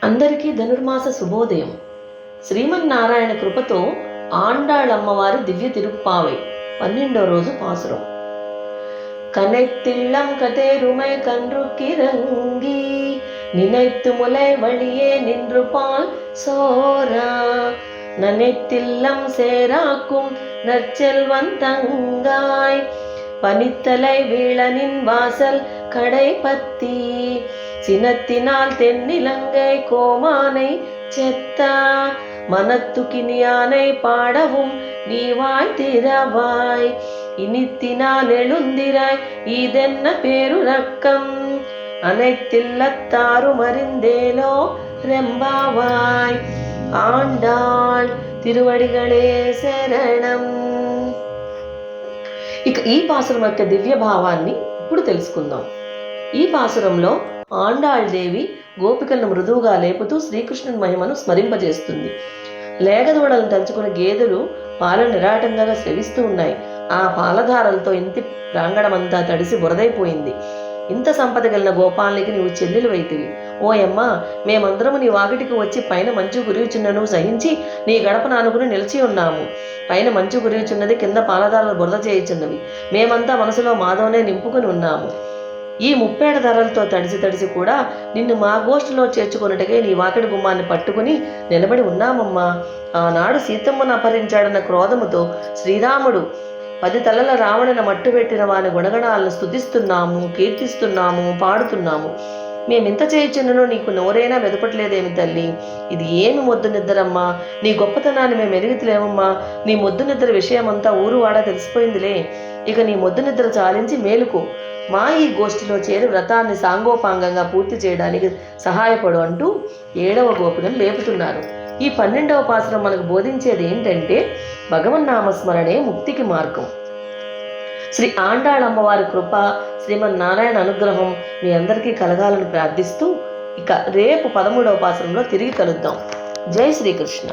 అందరికీ ధనుర్మాస శుభోదయం. శ్రీమన్నారాయణ కృపతో ఆండాళ్ అమ్మవారి దివ్య తిరుప్పావై 12వ రోజు పాసురం. கனைத்தில்லம் கதேருமை கன்று கிறங்கி நினைத்து முலை வழியே நின்று பால் சோரா நனைத்தில்லம் சேராக்கும் நற்செல்வந்தங்காய் பனித்தலை வீழனின் வாசல் கடை பத்தி சினத்தினால் தென்னிலங்கை கோமானை செத்தா மனத்துக்கினியானை பாடவும் நீ வாழ்த்திரவாய் இனித்தினால் எழுந்திராய் இதென்ன பேருரக்கம் அனைத்தில்லத்தாரும் அறிந்தேலோ ரெம்பாவாய். ఆండాళ్ తిరువడిగళే శరణం. ఇక ఈ పాసురం యొక్క దివ్య భావాన్ని ఇప్పుడు తెలుసుకుందాం. ఈ పాసురంలో ఆండాళ్ దేవి గోపికలను మృదువుగా లేపుతూ శ్రీకృష్ణుని మహిమను స్మరింపజేస్తుంది. లేగదూడలను తలుచుకుని గేదెలు పాలను నిరాటంగా స్రవిస్తూ ఉన్నాయి. ఆ పాలధారలతో ఇంటి ప్రాంగణమంతా తడిసి బురదైపోయింది. ఇంత సంపద కలిగిన గోపాలనికి నీవు చెల్లెలు వైతివి. ఓయమ్మ, మేమందరము నీ వాకిటికి వచ్చి పైన మంచు కురియుచున్నను సహించి నీ గడప నానుకుని నిలిచి ఉన్నాము. పైన మంచు కురియుచున్నది, కింద పాలధారలు బురద చేయుచున్నవి. మేమంతా మనసులో మాధవనే నింపుకుని ఉన్నాము. ఈ ముప్పేట ధరలతో తడిసి కూడా నిన్ను మా గోష్ఠిలో చేర్చుకున్నట్టుగా నీ వాకిడి గుమ్మాన్ని పట్టుకుని నిలబడి ఉన్నామమ్మా. ఆనాడు సీతమ్మను అపహరించాడన్న క్రోధముతో శ్రీరాముడు 10 తలల రావణుని మట్టుపెట్టిన వాని గుణగణాలను స్తుతిస్తున్నాము, కీర్తిస్తున్నాము, పాడుతున్నాము. మేమింత చేయుచున్నను నీకు నోరైనా వెదపట్లేదేమి తల్లి? ఇది ఏమి మొద్దు నిద్రమ్మా? నీ గొప్పతనాన్ని మేము ఎరుగుతలేమమ్మా. నీ మొద్దు నిద్ర విషయమంతా ఊరువాడ తెలిసిపోయిందిలే. ఇక నీ మొద్దు నిద్ర చాలించి మేలుకో. మా ఈ గోష్ఠిలో చేరి వ్రతాన్ని సాంగోపాంగంగా పూర్తి చేయడానికి సహాయపడు అంటూ 7వ గోపికను లేపుతున్నారు. ఈ 12వ పాసురం మనకు బోధించేది ఏంటంటే భగవన్నామస్మరణే ముక్తికి మార్గం. శ్రీ ఆండాళ్ అమ్మవారి కృప, శ్రీమన్నారాయణ అనుగ్రహం మీ అందరికీ కలగాలని ప్రార్థిస్తూ ఇక రేపు 13వ పాసురంలో తిరిగి కలుద్దాం. జై శ్రీకృష్ణ.